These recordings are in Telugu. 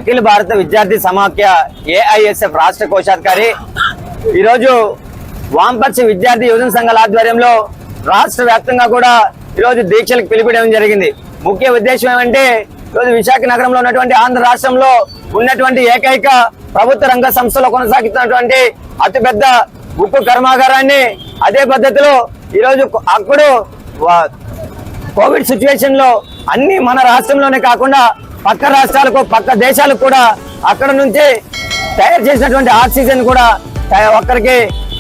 అఖిల భారత విద్యార్థి సమాఖ్య ఏఐఎస్ఎఫ్ రాష్ట్ర కోశాధికారి ఈరోజు వామపక్ష విద్యార్థి యువజన సంఘాల ఆధ్వర్యంలో రాష్ట్ర వ్యాప్తంగా కూడా ఈరోజు దీక్షలకు పిలుపుకోవడం జరిగింది. ముఖ్య ఉద్దేశం ఏమంటే ఈరోజు విశాఖ నగరంలో ఉన్నటువంటి ఆంధ్ర రాష్ట్రంలో ఉన్నటువంటి ఏకైక ప్రభుత్వ రంగ సంస్థలో కొనసాగుతున్నటువంటి అతిపెద్ద ఉక్కు కర్మాగారాన్ని అదే పద్ధతిలో ఈరోజు అప్పుడు కోవిడ్ సిచ్యువేషన్ లో అన్ని మన రాష్ట్రంలోనే కాకుండా పక్క రాష్ట్రాలకు పక్క దేశాలకు కూడా అక్కడ నుంచి తయారు చేసినటువంటి ఆక్సిజన్ కూడా ఒక్కరికి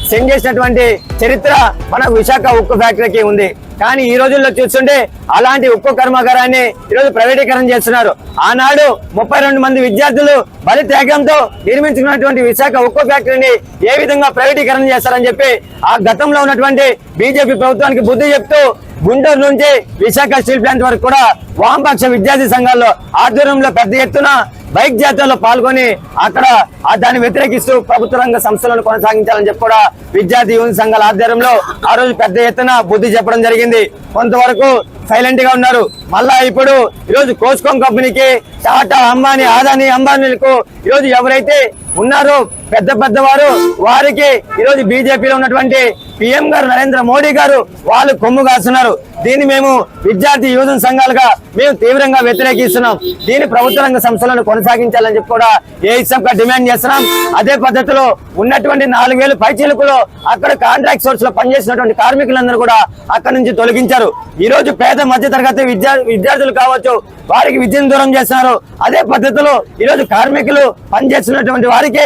సెండ్ చేసినటువంటి చరిత్ర మన విశాఖ ఉక్కు ఫ్యాక్టరీకి ఉంది. కానీ ఈ రోజుల్లో చూస్తుంటే అలాంటి ఉక్కు కర్మాగారాన్ని ఈరోజు ప్రైవేటీకరణ చేస్తున్నారు. ఆనాడు 32 మంది విద్యార్థులు బలి త్యాగంతో నిర్మించుకున్నటువంటి విశాఖ ఉక్కు ఫ్యాక్టరీని ఏ విధంగా ప్రైవేటీకరణ చేస్తారని చెప్పి ఆ గతంలో ఉన్నటువంటి బీజేపీ ప్రభుత్వానికి బుద్ధి చెప్తూ గుంటూరు నుంచి విశాఖ స్టీల్ ప్లాంట్ వరకు కూడా వామపక్ష విద్యార్థి సంఘాల్లో ఆధ్వర్యంలో పెద్ద ఎత్తున బైక్ జాతరలో పాల్గొని అక్కడ దాన్ని వ్యతిరేకిస్తూ ప్రభుత్వ రంగ సంస్థలను కొనసాగించాలని చెప్పి కూడా విద్యార్థి యువజన సంఘాల ఆధ్వర్యంలో ఆ రోజు పెద్ద ఎత్తున బుద్ధి చెప్పడం జరిగింది. కొంతవరకు సైలెంట్ గా ఉన్నారు. మళ్ళా ఇప్పుడు ఈరోజు కోస్కామ్ కంపెనీకి టాటా అంబానీ అదానీ అంబానీలకు ఈరోజు ఎవరైతే ఉన్నారో పెద్దవారు వారికి ఈరోజు బీజేపీలో ఉన్నటువంటి పీఎం గారు నరేంద్ర మోడీ గారు వాళ్ళు కొమ్ము కాస్తున్నారు. దీన్ని మేము విద్యార్థి యువజన సంఘాలుగా మేము తీవ్రంగా వ్యతిరేకిస్తున్నాం. దీన్ని ప్రభుత్వ రంగ సంస్థలను కొనసాగించాలని చెప్పి కూడా ఏఐఎస్ఎఫ్ గా డిమాండ్ చేస్తున్నాం. అదే పద్ధతిలో ఉన్నటువంటి 4000 పైచీలకులో అక్కడ కాంట్రాక్ట్ సోర్స్ లో పనిచేసినటువంటి కార్మికులందరూ కూడా అక్కడ నుంచి తొలగించారు. ఈ రోజు పేద మధ్య తరగతి విద్యార్థులు కావచ్చు వారికి విద్యను దూరం చేస్తున్నారు. అదే పద్ధతిలో ఈరోజు కార్మికులు పనిచేస్తున్నటువంటి వారికి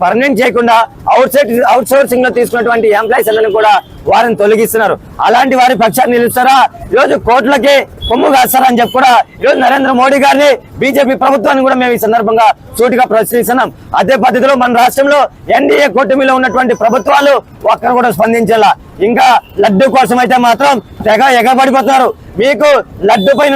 పర్మనెంట్ చేయకుండా అవుట్ సోర్సింగ్ లో తీసుకున్నటువంటి ఎంప్లాయీస్ అందరినీ కూడా వారిని తొలగిస్తున్నారు. అలాంటి వారి పక్షాన్ని నిలుస్తారా? ఈరోజు కోట్లకి కొమ్ము కాస్తారా అని చెప్పి కూడా ఈరోజు నరేంద్ర మోడీ గారిని బీజేపీ ప్రభుత్వాన్ని కూడా మేము ఈ సందర్భంగా సూటిగా ప్రశ్నిస్తున్నాం. అదే పద్ధతిలో మన రాష్ట్రంలో ఎన్డీఏ కూటమిలో ఉన్నటువంటి ప్రభుత్వాలు ఒక్కరు కూడా స్పందించాల. ఇంకా లడ్డు కోసం అయితే మాత్రం తెగ ఎగబడిపోతున్నారు. మీకు లడ్డు పైన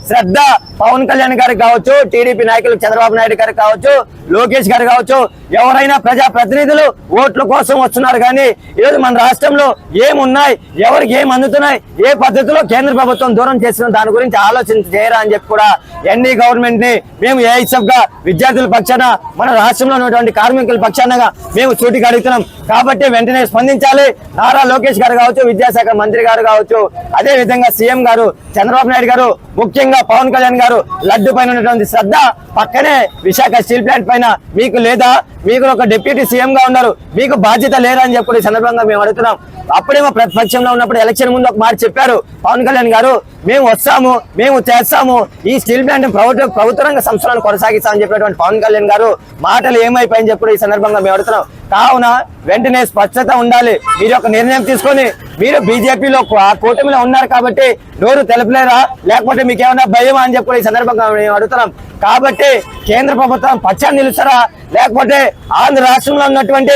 శ్రద్ధ పవన్ కళ్యాణ్ గారికి కావచ్చు, టీడీపీ నాయకులు చంద్రబాబు నాయుడు గారికి కావచ్చు, లోకేష్ గారు కావచ్చు, ఎవరైనా ప్రజా ప్రతినిధులు ఓట్ల కోసం వస్తున్నారు. కానీ ఈరోజు మన రాష్ట్రంలో ఏమున్నాయి, ఎవరికి ఏం అందుతున్నాయి, ఏ పద్ధతిలో కేంద్ర ప్రభుత్వం దూరం చేసిన దాని గురించి ఆలోచన చేయరా అని చెప్పి కూడా ఎన్డీ గవర్నమెంట్ ని మేము ఏఐఎస్ఎఫ్ గా విద్యార్థుల పక్షాన మన రాష్ట్రంలో ఉన్నటువంటి కార్మికుల పక్షానగా మేము సూటిగా అడుగుతున్నాం. కాబట్టి వెంటనే స్పందించాలి. నారా లోకేష్ గారు కావచ్చు, విద్యాశాఖ మంత్రి గారు కావచ్చు, అదే విధంగా సీఎం గారు చంద్రబాబు నాయుడు గారు, ముఖ్యంగా పవన్ కళ్యాణ్ గారు లడ్డు పైన ఉన్నటువంటి శ్రద్ధ పక్కనే విశాఖ స్టీల్ ప్లాంట్ పైన మీకు లేదా? మీకు ఒక డిప్యూటీ సీఎం గా ఉన్నారు, మీకు బాధ్యత లేదా అని చెప్పి సందర్భంగా మేము అడుగుతున్నాం. అప్పుడేమో ప్రతిపక్షంలో ఉన్నప్పుడు ఎలక్షన్ ముందు ఒక మాట చెప్పారు పవన్ కళ్యాణ్ గారు, మేము వస్తాము, మేము చేస్తాము, ఈ స్టీల్ ప్లాంట్ ప్రభుత్వ రంగ సంస్థలను కొనసాగిస్తామని చెప్పినటువంటి పవన్ కళ్యాణ్ గారు మాటలు ఏమైపోయని చెప్పి ఈ సందర్భంగా మేము అడుగుతున్నాం. కావున వెంటనే స్పష్టత ఉండాలి. మీరు ఒక నిర్ణయం తీసుకొని మీరు బీజేపీలో కూటమిలో ఉన్నారు కాబట్టి నోరు తెలపలేరా, లేకపోతే మీకు ఏమైనా భయమా అని చెప్పి ఈ సందర్భంగా మేము అడుగుతున్నాం. కాబట్టి కేంద్ర ప్రభుత్వం పక్షాన్ని నిలుస్తారా, లేకపోతే ఆంధ్ర రాష్ట్రంలో ఉన్నటువంటి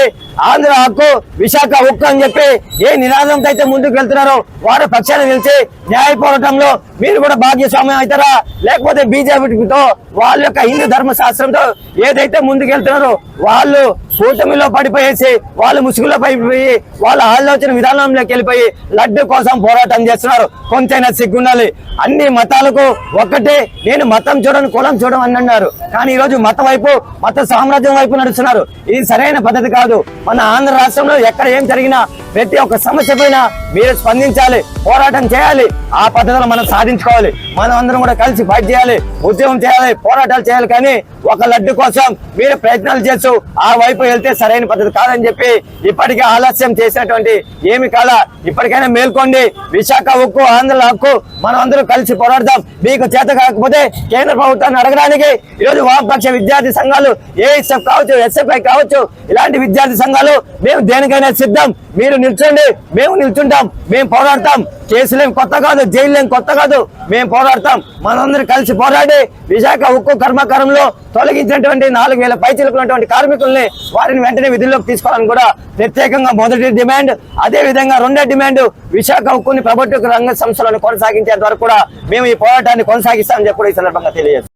ఆంధ్ర హక్కు విశాఖ ఉక్కు అని చెప్పి ఏ నినాదంతో అయితే ముందుకు వెళ్తున్నారో వారి పక్షాన్ని నిలిచి న్యాయ పోరాటంలో మీరు కూడా భాగ్యస్వామ్యం అవుతారా, లేకపోతే బీజేపీతో వాళ్ళ యొక్క హిందూ ధర్మశాస్త్రంతో ఏదైతే ముందుకు వెళ్తున్నారో వాళ్ళు కూటమిలో పడిపోయేసి వాళ్ళు ముసుగులో పడిపోయి వాళ్ళ ఆలోచన విధానంలోకి వెళ్ళిపోయి లడ్డు కోసం పోరాటం చేస్తున్నారు. కొంతైనా సిగ్గుండాలి. అన్ని మతాలకు ఒక్కటే, నేను మతం చూడను కులం చూడడం అని అన్నారు. కానీ ఈ రోజు మత వైపు మత సామ్రాజ్యం వైపు నడుస్తున్నారు. ఇది సరైన పద్ధతి కాదు. మన ఆంధ్ర రాష్ట్రంలో ఎక్కడ ఏం జరిగినా ప్రతి ఒక్క సమస్య పైన మీరు స్పందించాలి, పోరాటం చేయాలి. ఆ పద్ధతిలో మనం సాధించుకోవాలి. మనం అందరం కూడా కలిసి ఫైట్ చేయాలి, ఉద్యమం చేయాలి, పోరాటాలు చేయాలి. కానీ ఒక లడ్డు కోసం మీరు ప్రయత్నాలు చేస్తూ ఆ వైపు వెళ్తే సరైన పద్ధతి కాదని చెప్పి ఇప్పటికే ఆలస్యం చేసినటువంటి ఏమి కాల ఇప్పటికైనా మేల్కోండి. విశాఖ ఉక్కు ఆంధ్ర హక్కు మనం అందరూ కలిసి పోరాడదాం. మీకు చేత కాకపోతే కేంద్ర ప్రభుత్వాన్ని అడగడానికి ఈరోజు వామపక్ష విద్యార్థి సంఘాలు ఏఐఎస్ఎఫ్ కావచ్చు, ఎస్ఎఫ్ఐ కావచ్చు, ఇలాంటి విద్యార్థి సంఘాలు మేము దేనికైనా సిద్ధం. మీరు నిల్చోండి, మేము నిల్చుంటాం, మేము పోరాడతాం. కేసులేం కొత్త కాదు, జైలేం కొత్త కాదు, మేము పోరాడతాం. మనందరూ కలిసి పోరాడి విశాఖ ఉక్కు కర్మాగారంలో తొలగించినటువంటి 4000 పైచిలుకున్నటువంటి కార్మికుల్ని వారిని వెంటనే విధుల్లోకి తీసుకోవాలని కూడా ప్రత్యేకంగా మొదటి డిమాండ్. అదే విధంగా రెండో డిమాండ్, విశాఖ ఉక్కుని ప్రభుత్వ రంగ సంస్థలను కొనసాగించేంత వరకు కూడా మేము ఈ పోరాటాన్ని కొనసాగిస్తామని చెప్పి ఈ సందర్భంగా తెలియజేస్తాం.